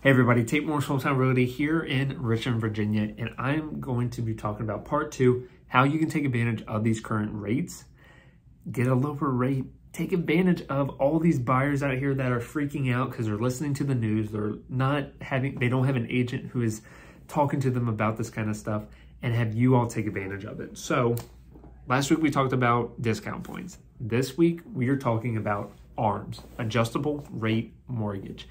Hey everybody, Tate Morris Hometown Realty here in Richmond, Virginia, and I'm going to be talking about part 2, how you can take advantage of these current rates, get a lower rate, take advantage of all these buyers out here that are freaking out because they're listening to the news, they don't have an agent who is talking to them about this kind of stuff, and have you all take advantage of it. So last week we talked about discount points. This week we are talking about ARMs, adjustable rate mortgage.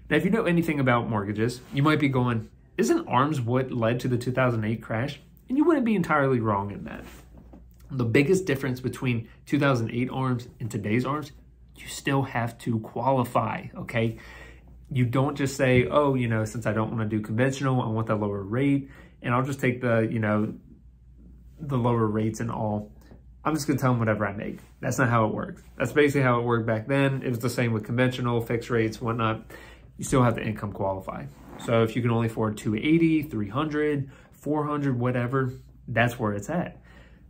Now, if you know anything about mortgages, you might be going, isn't ARMs what led to the 2008 crash? And you wouldn't be entirely wrong in that. The biggest difference between 2008 ARMs and today's ARMs, you still have to qualify, okay? You don't just say, oh, since I don't want to do conventional, I want that lower rate, and I'll just take the lower rates and all. I'm just gonna tell them whatever I make. That's not how it works. That's basically how it worked back then. It was the same with conventional, fixed rates, whatnot. You still have to income qualify. So if you can only afford 280, 300, 400, whatever, that's where it's at.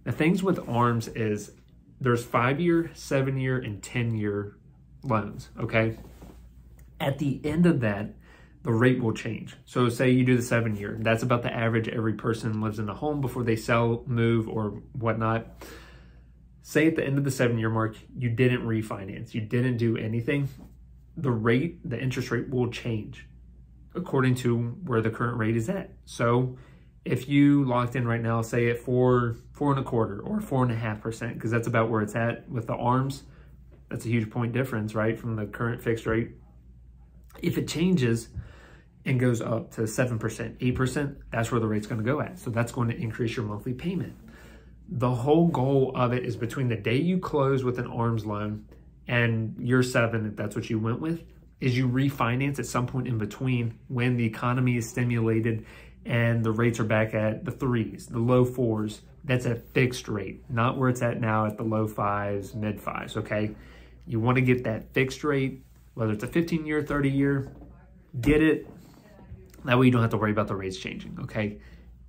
The things with ARMs is there's 5-year, 7-year, and 10-year loans, okay? At the end of that, the rate will change. So say you do the 7-year, that's about the average every person lives in a home before they sell, move, or whatnot. Say at the end of the 7-year mark, you didn't refinance, you didn't do anything, the interest rate will change according to where the current rate is at. So if you locked in right now, say at 4.25 or 4.5%, because that's about where it's at with the ARMs, that's a huge point difference, right, from the current fixed rate. If it changes and goes up to 7%, 8%, that's where the rate's going to go at. So that's going to increase your monthly payment. The whole goal of it is between the day you close with an ARMs loan and year 7, if that's what you went with, is you refinance at some point in between when the economy is stimulated and the rates are back at the 3s, the low 4s. That's a fixed rate, not where it's at now at the low 5s, mid 5s, okay? You want to get that fixed rate, whether it's a 15-year, 30-year, get it. That way you don't have to worry about the rates changing, okay?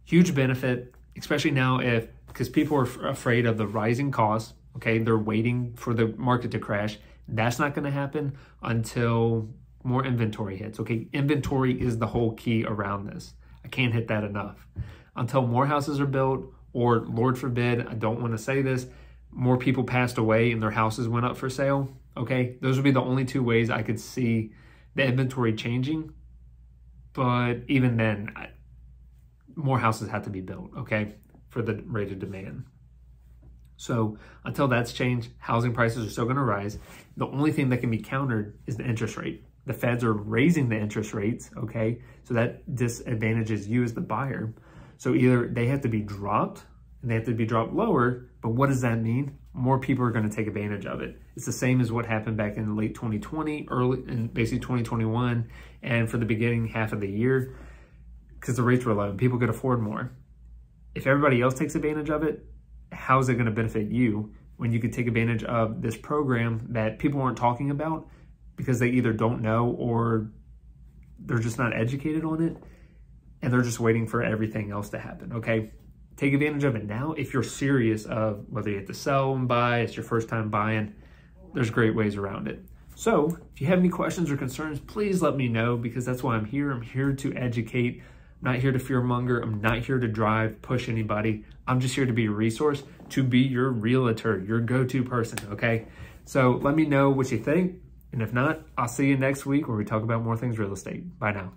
Huge benefit, especially now because people are afraid of the rising costs. Okay, they're waiting for the market to crash. That's not going to happen until more inventory hits. Okay, inventory is the whole key around this. I can't hit that enough. Until more houses are built, or Lord forbid, I don't want to say this, more people passed away and their houses went up for sale. Okay, those would be the only 2 ways I could see the inventory changing. But even then, more houses have to be built, okay, for the rate of demand. So until that's changed, housing prices are still going to rise. The only thing that can be countered is the interest rate. The feds are raising the interest rates, okay? So that disadvantages you as the buyer. So either they have to be dropped and they have to be dropped lower, but what does that mean? More people are going to take advantage of it. It's the same as what happened back in late 2020, early in basically 2021, and for the beginning half of the year, because the rates were low and people could afford more. If everybody else takes advantage of it, how is it going to benefit you when you could take advantage of this program that people aren't talking about because they either don't know or they're just not educated on it and they're just waiting for everything else to happen, okay? Take advantage of it now if you're serious of whether you have to sell and buy, it's your first time buying, there's great ways around it. So if you have any questions or concerns, please let me know because that's why I'm here. I'm here to educate. I'm not here to fearmonger. I'm not here to push anybody. I'm just here to be a resource, to be your realtor, your go-to person, okay? So let me know what you think. And if not, I'll see you next week where we talk about more things real estate. Bye now.